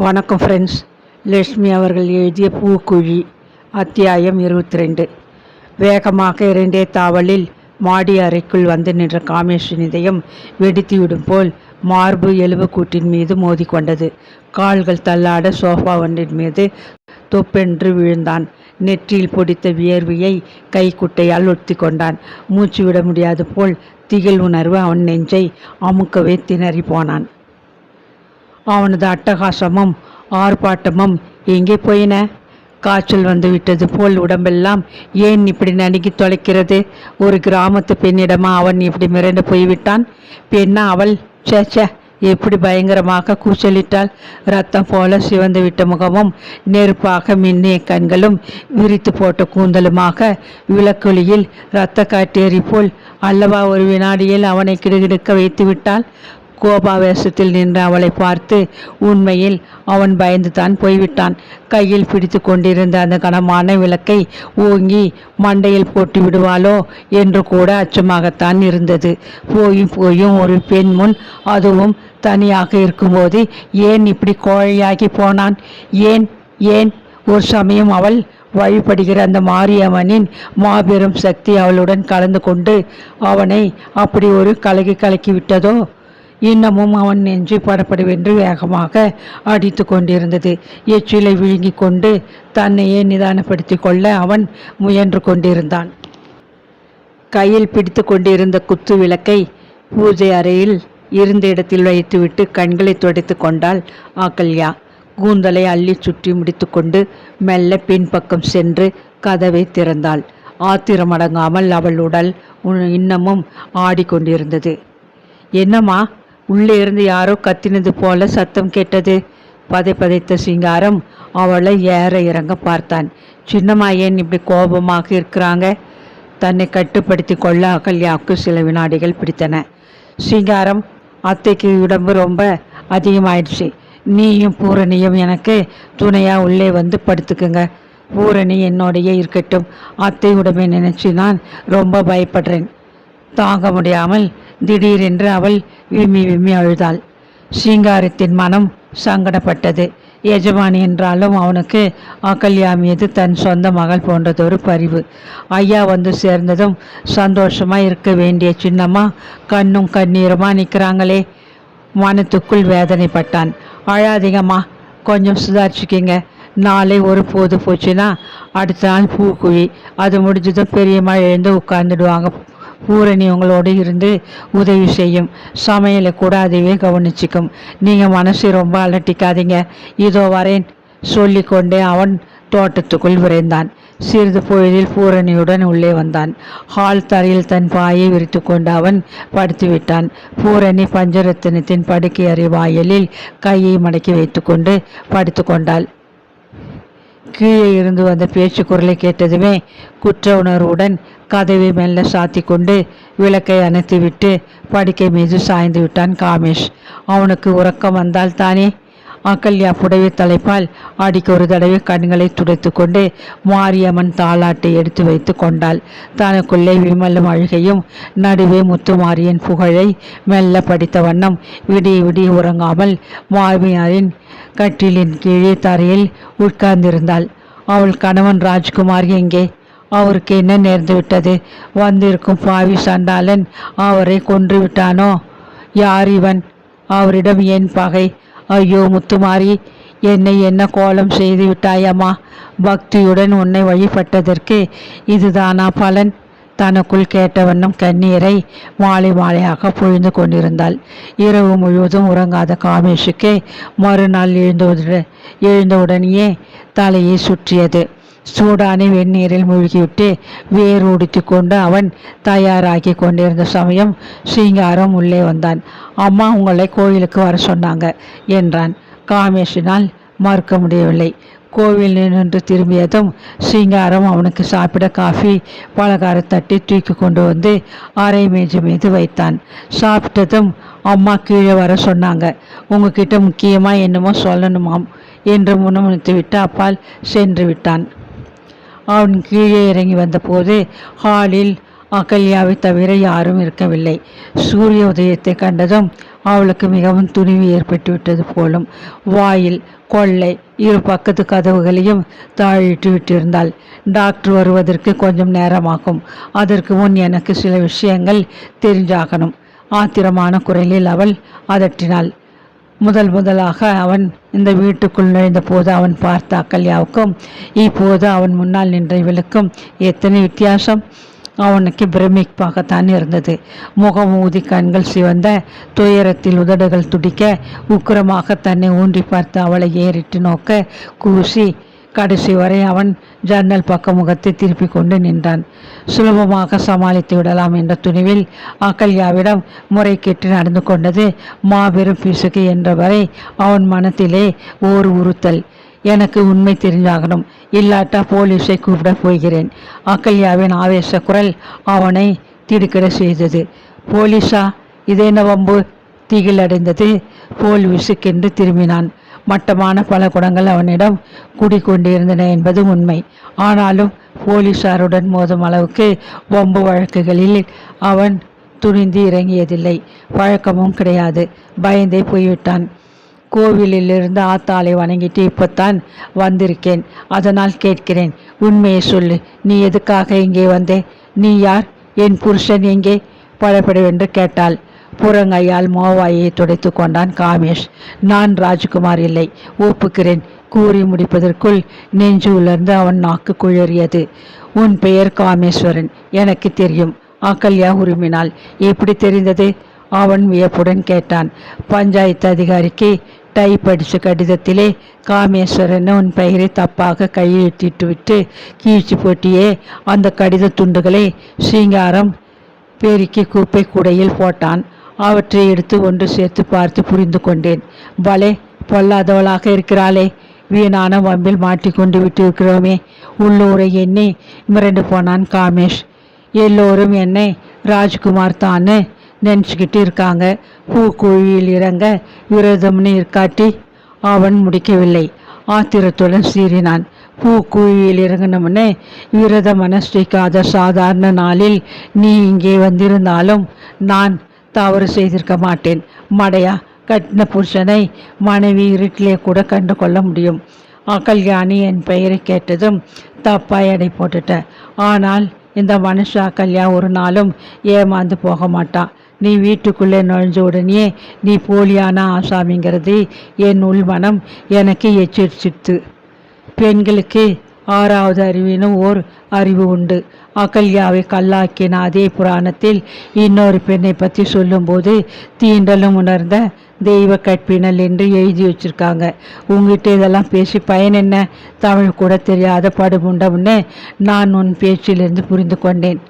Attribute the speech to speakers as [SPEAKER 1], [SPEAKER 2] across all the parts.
[SPEAKER 1] வணக்கம் ஃப்ரெண்ட்ஸ். லட்சுமி அவர்கள் எழுதிய பூக்குழி அத்தியாயம் 22. வேகமாக இரண்டே தாவலில் மாடி அறைக்குள் வந்து நின்ற காமேஷின் இதயம் வெடித்துவிடும் போல் மார்பு எலும்புக்கூட்டின் மீது மோதிக்கொண்டது. கால்கள் தள்ளாட சோஃபா ஒன்றின் மீது தொப்பென்று விழுந்தான். நெற்றியில் பொடித்த வியர்வையை கைக்குட்டையால் ஒத்தி கொண்டான். மூச்சு விட முடியாது போல் திகில் உணர்வு அவன் நெஞ்சை அமுக்கவே திணறி போனான். அவனது அட்டகாசமும் ஆர்ப்பாட்டமும் எங்கே போயின? காய்ச்சல் வந்து விட்டது போல் உடம்பெல்லாம் ஏன் இப்படி நடுங்கி தொலைக்கிறது? ஒரு கிராமத்து பெண்ணிடமா அவன் இப்படி மிரண்டு போய்விட்டான்? பெண்ணா அவள்? சேச்சே, எப்படி பயங்கரமாக கூச்சலிட்டாள்! ரத்தம் போல சிவந்து விட்ட முகமும் நெருப்பாக மின்னிய கண்களும் விரித்து போட்ட கூந்தலுமாக விளக்கொலியில் இரத்த காட்டேறி போல் அல்லவா ஒரு வினாடியில் அவனை கிடுகிடுக்க வைத்து விட்டாள். கோபாவேசத்தில் நின்று அவளை பார்த்து உண்மையில் அவன் பயந்து தான் போய்விட்டான். கையில் பிடித்து கொண்டிருந்த அந்த கனமான விளக்கை ஓங்கி மண்டையில் போட்டு விடுவாளோ என்று கூட அச்சமாகத்தான் இருந்தது. போயும் ஒரு பெண் முன், அதுவும் தனியாக இருக்கும்போது ஏன் இப்படி கோழையாகி போனான்? ஏன் ஏன் ஒரு சமயம் அவள் வழிபடுகிற அந்த மாரியம்மனின் மாபெரும் சக்தி அவளுடன் கலந்து கொண்டு அவனை அப்படி ஒரு கலக்கி விட்டதோ? இன்னமும் அவன் நெஞ்சு படப்படவென்று வேகமாக அடித்து கொண்டிருந்தது. எச்சிலை விழுங்கி கொண்டு தன்னையே நிதானப்படுத்தி கொள்ள அவன் முயன்று கொண்டிருந்தான். கையில் பிடித்து கொண்டிருந்த குத்து விளக்கை பூஜை அறையில் இருந்த இடத்தில் வைத்துவிட்டு கண்களை துடைத்து கொண்டாள் அகல்யா. கூந்தலை அள்ளி சுற்றி முடித்து கொண்டு மெல்ல பின்பக்கம் சென்று கதவை திறந்தாள். ஆத்திரமடங்காமல் அவள் உடல் இன்னமும் ஆடிக்கொண்டிருந்தது. என்னம்மா? உள்ளே இருந்து யாரோ கத்தினது போல சத்தம் கேட்டது. பதைத்த சிங்காரம் அவளை ஏற இறங்க பார்த்தான். சின்னம்மா ஏன் இப்படி கோபமாக இருக்கிறாங்க? தன்னை கட்டுப்படுத்தி கொள்ள அகல்யாவுக்கு சில வினாடிகள் பிடித்தன. சிங்காரம், அத்தைக்கு உடம்பு ரொம்ப அதிகமாயிடுச்சு. நீயும் பூரணியும் எனக்கு துணையா உள்ளே வந்து படுத்துக்குங்க. பூரணி என்னோடைய இருக்கட்டும். அத்தை உடம்பை நினைச்சு நான் ரொம்ப பயப்படுறேன். தாங்க முடியாமல் திடீரென்று அவள் விம்மி அழுதாள். சிங்காரத்தின் மனம் சங்கடப்பட்டது. எஜமானி என்றாலும் அவனுக்கு அகல்யா மீது தன் சொந்த மகள் போன்றதொரு பரிவு. ஐயா வந்து சேர்ந்ததும் சந்தோஷமா இருக்க வேண்டிய சின்னம்மா கண்ணும் கண்ணீருமா நிற்கிறாங்களே. மனத்துக்குள் வேதனைப்பட்டான். அழாதீங்கம்மா, கொஞ்சம் சுதாரிச்சுக்கிங்க. நாளை ஒரு போது போச்சுன்னா அடுத்த நாள் பூக்குழி. அது முடிஞ்சதும் பெரியம்மா எழுந்து உட்கார்ந்துடுவாங்க. பூரணி உங்களோடு இருந்து உதவி செய்யும். சமையலை கூட அதுவே கவனிச்சிக்கும். நீங்கள் மனசை ரொம்ப அலட்டிக்காதீங்க. இதோ வரேன் சொல்லிக்கொண்டே அவன் தோட்டத்துக்குள் விரைந்தான். சிறிது பொழுதில் பூரணியுடன் உள்ளே வந்தான். ஹால் தரையில் தன் பாயை விரித்து கொண்டு அவன் படுத்து விட்டான். பூரணி பஞ்சரத்தினத்தின் படுக்கை அறை வாயிலில் கையை மடக்கி வைத்து கொண்டு படுத்து கொண்டாள். கீழே இருந்து வந்த பேச்சு குரலை கேட்டதுமே குற்ற உணர்வுடன் கதவை மெல்ல சாத்தி கொண்டு விளக்கை அணைத்துவிட்டு படுக்கை மீது சாய்ந்து விட்டான் காமேஷ். அவனுக்கு உறக்கம் வந்தால் தானே. அகல்யா புடவை தலைப்பால் அடிக்க ஒரு தடவை கண்களை துடைத்து கொண்டு மாரியம்மன் தாலாட்டை எடுத்து வைத்து கொண்டாள். தனக்குள்ளே விமலும் அழுகையும் நடுவே முத்துமாரியின் புகழை மெல்ல படித்த வண்ணம் விடிய உறங்காமல் மாமியாரின் கட்டிலின் கீழே தரையில் உட்கார்ந்திருந்தாள். அவள் கணவன் ராஜ்குமார் எங்கே? அவருக்கு என்ன நேர்ந்து விட்டது? வந்திருக்கும் பாவி சண்டாளன் அவரை கொன்று விட்டானோ? யார் இவன்? அவரிடம் ஏன் பகை? ஐயோ முத்துமாரி, என்னை என்ன கோலம் செய்து விட்டாயம்மா? பக்தியுடன் உன்னை வழிபட்டதற்கு இதுதானா பலன்? தனக்குள் கேட்ட வண்ணம் கண்ணீரை மாலையாக பொழிந்து கொண்டிருந்தாள். இரவு முழுவதும் உறங்காத காமேஷுக்கு மறுநாள் எழுந்தவுடனேயே தலையை சுற்றியது. சூடான வெந்நீரில் மூழ்கிவிட்டு வேர் உடுத்தி கொண்டு அவன் தயாராகி கொண்டிருந்த சமயம் சிங்காரம் உள்ளே வந்தான். அம்மா உங்களை கோயிலுக்கு வர சொன்னாங்க என்றான். காமேஷினால் மறுக்க முடியவில்லை. கோவில் நின்று திரும்பியதும் சிங்காரம் அவனுக்கு சாப்பிட காஃபி பலகாரத்தட்டி தூக்கி கொண்டு வந்து அரை மேஜை மீது வைத்தான். சாப்பிட்டதும் அம்மா கீழே வர சொன்னாங்க. உங்ககிட்ட முக்கியமாக என்னமோ சொல்லணுமாம் என்று முணுமுணுத்து விட்டு அப்பால் சென்று விட்டான். அவன் கீழே இறங்கி வந்தபோது ஹாலில் அகல்யாவை தவிர யாரும் இருக்கவில்லை. சூரிய உதயத்தை கண்டதும் அவளுக்கு மிகவும் துணிவு ஏற்பட்டுவிட்டது போலும். வாயில் கொள்ளை இரு பக்கத்து கதவுகளையும் தாழிட்டு விட்டிருந்தாள். டாக்டர் வருவதற்கு கொஞ்சம் நேரமாகும். அதற்கு முன் எனக்கு சில விஷயங்கள் தெரிஞ்சாகணும். ஆத்திரமான குரலில் அவள் அதட்டினாள். முதலாக அவன் இந்த வீட்டுக்குள் நுழைந்த போது அவன் பார்த்த அகல்யாவுக்கும் இப்போது அவன் முன்னால் நின்ற இவளுக்கும் எத்தனை வித்தியாசம்! அவனுக்கு பிரமிப்பாகத்தான் இருந்தது. முகம் ஊதி கண்கள் சிவந்த துயரத்தில் உதடுகள் துடிக்க உக்கிரமாக தன்னை ஊன்றி பார்த்து அவளை ஏறிட்டு நோக்க கூசி கடைசி வரை அவன் ஜன்னல் பக்க முகத்தை திருப்பி கொண்டு நின்றான். சுலபமாக சமாளித்து விடலாம் என்ற துணிவில் அகல்யாவிடம் முறை கேட்டு நடந்து கொண்டது மாபெரும் பிசுக்கு என்றவரை அவன் மனத்திலே ஓர் உறுத்தல். எனக்கு உண்மை தெரிஞ்சாகணும், இல்லாட்டா போலீஸை கூப்பிட போகிறேன். அகல்யாவின் ஆவேச குரல் அவனை திடுக்கிட செய்தது. போலீஸா? இதென்ன வம்பு? திகிலடைந்தது போல் விசுக்கென்று திரும்பினான். மட்டமான பல குணங்கள் அவனிடம் குடிக்கொண்டிருந்தன என்பது உண்மை. ஆனாலும் போலீசாருடன் மோதும் அளவுக்கு வம்பு வழக்குகளில் அவன் துணிந்து இறங்கியதில்லை. பழக்கமும் கிடையாது. பயந்தே போய்விட்டான். கோவிலிலிருந்து ஆத்தாளை வணங்கிட்டு இப்போத்தான் வந்திருக்கேன். அதனால் கேட்கிறேன், உண்மையை சொல்லு. நீ எதுக்காக இங்கே வந்தே? நீ யார்? என் புருஷன் எங்கே? படப்படவென்று கேட்டாள். புறங்கையால் மோவாயை துடைத்து கொண்டான் காமேஷ். நான் ராஜ்குமார் இல்லை, ஒப்புக்கிறேன். கூறி முடிப்பதற்குள் நெஞ்சு உலர்ந்து அவன் நாக்கு குழறியது. உன் பெயர் காமேஸ்வரன், எனக்கு தெரியும். அகல்யா உருமினாள். எப்படி தெரிந்தது? அவன் வியப்புடன் கேட்டான். பஞ்சாயத்து அதிகாரிக்கு டைப் அடித்த கடிதத்திலே காமேஸ்வரன் உன் பெயரை தப்பாக கையெழுத்திட்டு விட்டு கீழ்ச்சி போட்டியே. அந்த கடித துண்டுகளை சிங்காரம் பெருக்கி குப்பை கூடையில் போட்டான். அவற்றை எடுத்து ஒன்று சேர்த்து பார்த்து புரிந்து கொண்டேன். பலே பொல்லாதவளாக இருக்கிறாளே! வீணான வம்பில் மாட்டிக்கொண்டு விட்டு இருக்கிறோமே. உள்ளூரை எண்ணி மிரண்டு போனான் காமேஷ். எல்லோரும் என்னை ராஜ்குமார் தான்னு நினச்சிக்கிட்டு இருக்காங்க. பூக்குழியில் இறங்க விரதம்னு இருக்காட்டி அவன் முடிக்கவில்லை. ஆத்திரத்துடன் சீறினான். பூக்குழியில் இறங்கணும்னு விரதம் அனுஷ்டிக்காத சாதாரண நாளில் நீ இங்கே வந்திருந்தாலும் நான் தவறு செய்திருக்க மாட்டேன். மடையா, கட்டின புருஷனை மனைவி இருட்டிலே கூட கண்டு கொள்ள முடியும். அகல்யானி என் பெயரை கேட்டதும் தப்பாய் எடை போட்டுட்ட. ஆனால் இந்த மனுஷ அகல்யா ஒரு நாளும் ஏமாந்து போக மாட்டான். நீ வீட்டுக்குள்ளே நுழைஞ்ச உடனே நீ போலியான ஆசாமிங்கிறது என் உள்மனம் எனக்கு எச்சரிச்சிட்டு. பெண்களுக்கு 6வது அறிவின்னு ஓர் அறிவு உண்டு. அகல்யாவை கல்லாக்கின அதே புராணத்தில் இன்னொரு பெண்ணை பற்றி சொல்லும்போது தீண்டலும் உணர்ந்த தெய்வ கற்பினல் என்று எழுதி வச்சிருக்காங்க. உங்ககிட்ட இதெல்லாம் பேசி பயன் என்ன? தமிழ் கூட தெரியாத படுமுண்டம்னு நான் உன் பேச்சிலிருந்து புரிந்து கொண்டேன்.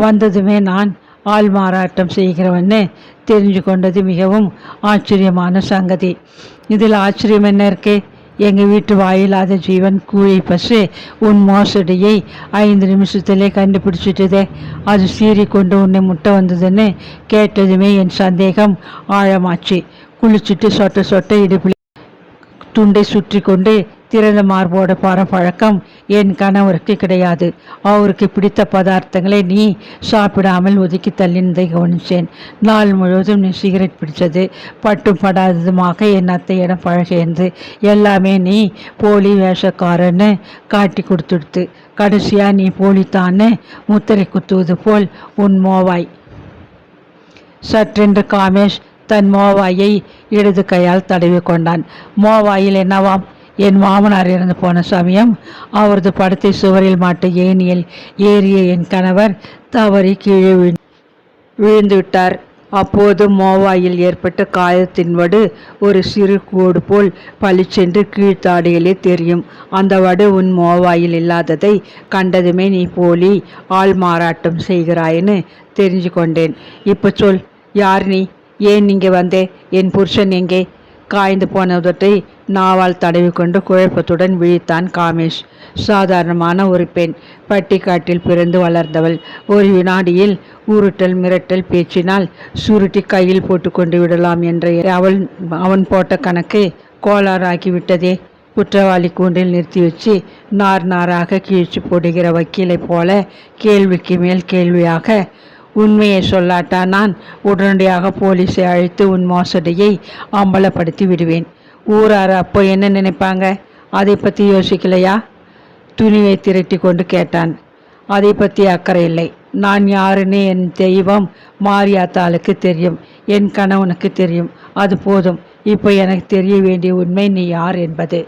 [SPEAKER 1] வந்ததுமே நான் ஆள் மாறாட்டம் செய்கிறவன்னு தெரிஞ்சு கொண்டது மிகவும் ஆச்சரியமான சங்கதி. இதில் ஆச்சரியம் என்ன இருக்கு? எங்கள் வீட்டு வாயிலாத ஜீவன் கூழை பசு உன் மோசடியை 5 நிமிஷத்திலே கண்டுபிடிச்சிட்டதே. அது சீறி கொண்டு உன்னை முட்டை வந்ததுன்னு கேட்டதுமே என் சந்தேகம் ஆழமாச்சு. குளிச்சுட்டு சொட்ட சொட்ட இடுப்பில் துண்டை சுற்றி கொண்டு திறந்த மார்போட பழக்கம் என் கணவருக்கு கிடையாது. அவருக்கு பிடித்த பதார்த்தங்களை நீ சாப்பிடாமல் ஒதுக்கி தள்ளினதை கவனித்தேன். நாள் முழுவதும் நீ சிகரெட் பிடிச்சது பட்டும் படாததுமாக என் அத்தையிடம் பழகியது எல்லாமே நீ போலி வேஷக்காரன்னு காட்டி கொடுத்துடுத்து. கடைசியாக நீ போலித்தான்னு முத்திரை குத்துவது போல் உன் மோவாய். சற்றென்று காமேஷ் தன் மோவாயை இடது கையால் தடவி கொண்டான். மோவாயில் என்னவாம்? என் மாமனார் இறந்து போன சமயம் அவரது படத்தை சுவரில் மாட்ட ஏணியில் ஏறிய என் கணவர் தவறி கீழே விழுந்து விட்டார். அப்போது மோவாயில் ஏற்பட்ட காயத்தின் வடு ஒரு சிறு கோடு போல் பளிச்சென்று கீழ்த்தாடையிலே தெரியும். அந்த வடு உன் மோவாயில் இல்லாததை கண்டதுமே நீ போலி ஆள் மாறாட்டம் செய்கிறாயின்னு தெரிஞ்சு கொண்டேன். இப்போ சொல், யார் நீ? ஏன் இங்கே வந்தே? என் புருஷன் எங்கே? காய்ந்து போன உதட்டை நாவால் தடவிக்கொண்டு குழப்பத்துடன் விழித்தான் காமேஷ். சாதாரணமான ஒரு பெண், பட்டிக்காட்டில் பிறந்து வளர்ந்தவள். ஒரு வினாடியில் உருட்டல் மிரட்டல் பேச்சினால் சுருட்டி கையில் போட்டு கொண்டு விடலாம் என்ற அவன் போட்ட கணக்கு கோளாறாகிவிட்டதே. குற்றவாளி கூண்டில் நிறுத்தி வச்சு நார் நாராக கீழ்ச்சி போடுகிற வக்கீலை போல கேள்விக்கு மேல் கேள்வியாக உண்மையை சொல்லாட்டா நான் உடனடியாக போலீஸை அழைத்து உன் மோசடியை அம்பலப்படுத்தி விடுவேன். ஊரார் அப்போ என்ன நினைப்பாங்க? அதை பற்றி யோசிக்கலையா? துணிவை திரட்டி கொண்டு கேட்டான். அதை பற்றி அக்கறை இல்லை. நான் யாருன்னு என் தெய்வம் மாரியாத்தாளுக்கு தெரியும், என் கணவனுக்கு தெரியும். அது போதும். இப்போ எனக்கு தெரிய வேண்டிய உண்மை நீ யார் என்பது.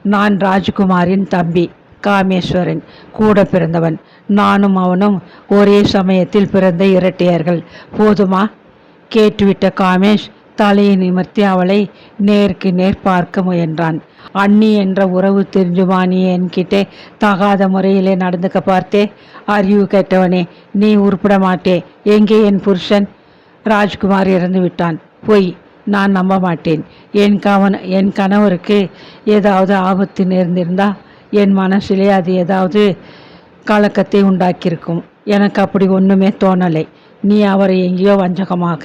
[SPEAKER 1] நான் ராஜ்குமாரின் தம்பி காமேஸ்வரன், கூட பிறந்தவன். நானும் அவனும் ஒரே சமயத்தில் பிறந்த இரட்டையர்கள். போதுமா? கேட்டுவிட்ட காமேஷ் தலையை நிமிர்த்தி அவளை நேருக்கு நேர் பார்க்க முயன்றான். அண்ணி என்ற உறவு தெரிஞ்சுமா நீ என்கிட்டே தகாத முறையிலே நடந்துக்க பார்த்தே? அறிவு கேட்டவனே, நீ உருப்பிட மாட்டே. எங்கே என் புருஷன்? ராஜ்குமார் இறந்து விட்டான். பொய். நான் நம்ப மாட்டேன். என் கணவருக்கு ஏதாவது ஆபத்து நேர்ந்திருந்தா என் மனசிலே அது ஏதாவது கலக்கத்தை உண்டாக்கியிருக்கும். எனக்கு அப்படி ஒன்றுமே தோணலை. நீ அவரை எங்கேயோ வஞ்சகமாக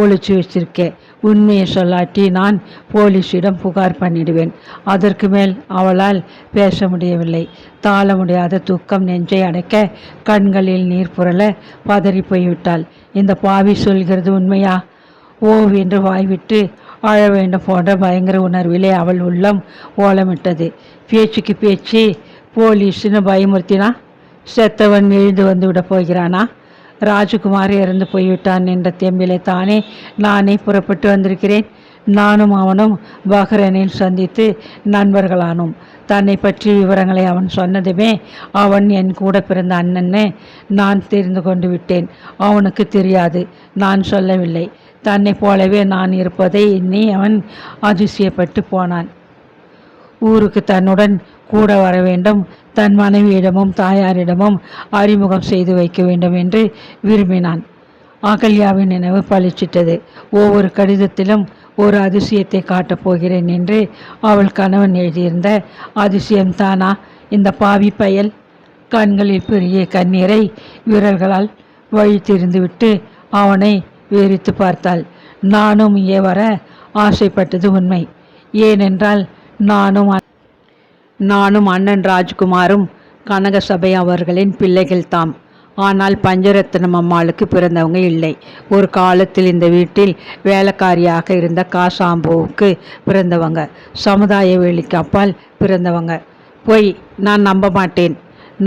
[SPEAKER 1] ஒழிச்சு வச்சிருக்கே. உண்மையை சொல்லாட்டி நான் போலீஸிடம் புகார் பண்ணிடுவேன். அதற்கு மேல் அவளால் பேச முடியவில்லை. தாழ முடியாத துக்கம் நெஞ்சை அடைக்க கண்களில் நீர் புரள பதறி போய்விட்டாள். இந்த பாவி சொல்கிறது உண்மையா? ஓவென்று வாய்விட்டு அழ வேண்டும் போன்ற பயங்கர உணர்விலே அவள் உள்ளம் ஓலமிட்டது. பேச்சுக்கு பேச்சு போலீஸ்னு பயமுறுத்தினா செத்தவன் எழுந்து வந்து விட போகிறானா? ராஜகுமார் இறந்து போய்விட்டான் என்ற தெம்பிலே தானே நானே புறப்பட்டு வந்திருக்கிறேன். நானும் அவனும் பஹ்ரைனில் சந்தித்து நண்பர்களானோம். தன்னை பற்றி விவரங்களை அவன் சொன்னதுமே அவன் என் கூட பிறந்த அண்ணன்னு நான் தெரிந்து கொண்டு விட்டேன். அவனுக்கு தெரியாது, நான் சொல்லவில்லை. தன்னை போலவே நான் இருப்பதை எண்ணி அவன் அதிசயப்பட்டு போனான். ஊருக்கு தன்னுடன் கூட வர வேண்டும், தன் மனைவியிடமும் தாயாரிடமும் அறிமுகம் செய்து வைக்க வேண்டும் என்று விரும்பினான். அகல்யாவின் நினைவு பளிச்சிட்டது. ஒவ்வொரு கடிதத்திலும் ஒரு அதிசயத்தை காட்டப் போகிறேன் என்று அவள் கணவன் எழுதியிருந்த அதிசயம்தானா இந்த பாவி பயல்? கண்களில் பெரிய கண்ணீரை விரல்களால் வழித்திருந்துவிட்டு அவனை வெறித்து பார்த்தாள். நானும் இங்கே வர ஆசைப்பட்டது உண்மை. ஏனென்றால் நானும் அண்ணன் ராஜ்குமாரும் கனகசபை அவர்களின் பிள்ளைகள் தாம். ஆனால் பஞ்சரத்னம் அம்மாளுக்கு பிறந்தவங்க இல்லை. ஒரு காலத்தில் இந்த வீட்டில் வேலைக்காரியாக இருந்த காசாம்புவுக்கு பிறந்தவங்க. சமுதாய வேலிக்கு அப்பால் பிறந்தவங்க. பொய். நான் நம்ப மாட்டேன்.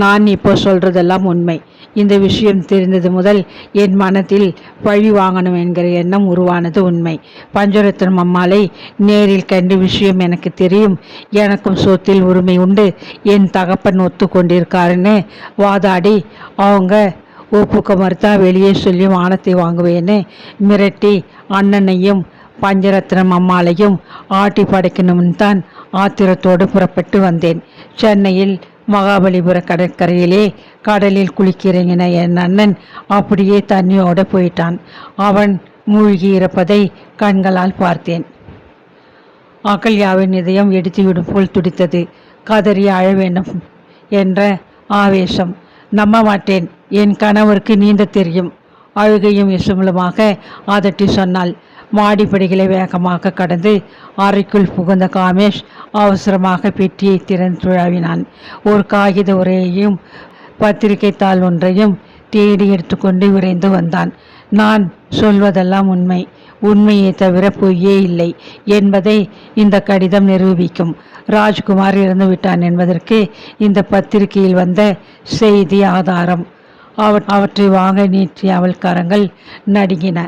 [SPEAKER 1] நான் இப்போ சொல்கிறதெல்லாம் உண்மை. இந்த விஷயம் தெரிந்தது முதல் என் மனத்தில் பழி வாங்கணும் என்கிற எண்ணம் உருவானது உண்மை. பஞ்சரத்னம் அம்மாளை நேரில் கண்டு விஷயம் எனக்கு தெரியும். எனக்கும் சொத்தில் உரிமை உண்டு. என் தகப்பன் ஒத்து கொண்டிருக்காருன்னு வாதாடி அவங்க ஒப்புக்க மறுத்தா வெளியே சொல்லி மானத்தை வாங்குவேன்னு மிரட்டி அண்ணனையும் பஞ்சரத்னம் அம்மாளையும் ஆட்டி படைக்கணும்னு தான் ஆத்திரத்தோடு புறப்பட்டு வந்தேன். சென்னையில் மகாபலிபுர கடற்கரையிலே கடலில் குளிக்கிறங்கின என் அண்ணன் அப்படியே தண்ணியோடு போயிட்டான். அவன் மூழ்கி இருப்பதை கண்களால் பார்த்தேன். அகல்யாவின் இதயம் எடுத்துவிடும் போல் துடித்தது. கதறி அழ வேண்டும் என்ற ஆவேசம். நம்ப மாட்டேன். என் கணவருக்கு நீந்த தெரியும். அழுகையும் இசுமலுமாக அதட்டி சொன்னாள். மாடிப்படிகளை வேகமாக கடந்து அறைக்குள் புகுந்த காமேஷ் அவசரமாக பெட்டியை திறந்து துழாவினான். ஒரு காகித உரையையும் பத்திரிகை தாள் ஒன்றையும் தேடி எடுத்துக்கொண்டு விரைந்து வந்தான். நான் சொல்வதெல்லாம் உண்மை. உண்மையை தவிர பொய்யே இல்லை என்பதை இந்த கடிதம் நிரூபிக்கும். ராஜ்குமார் இறந்து விட்டான் என்பதற்கு இந்த பத்திரிகையில் வந்த செய்தி ஆதாரம். அவற்றை வாங்க நீட்டிய அவள் கரங்கள் நடுங்கின.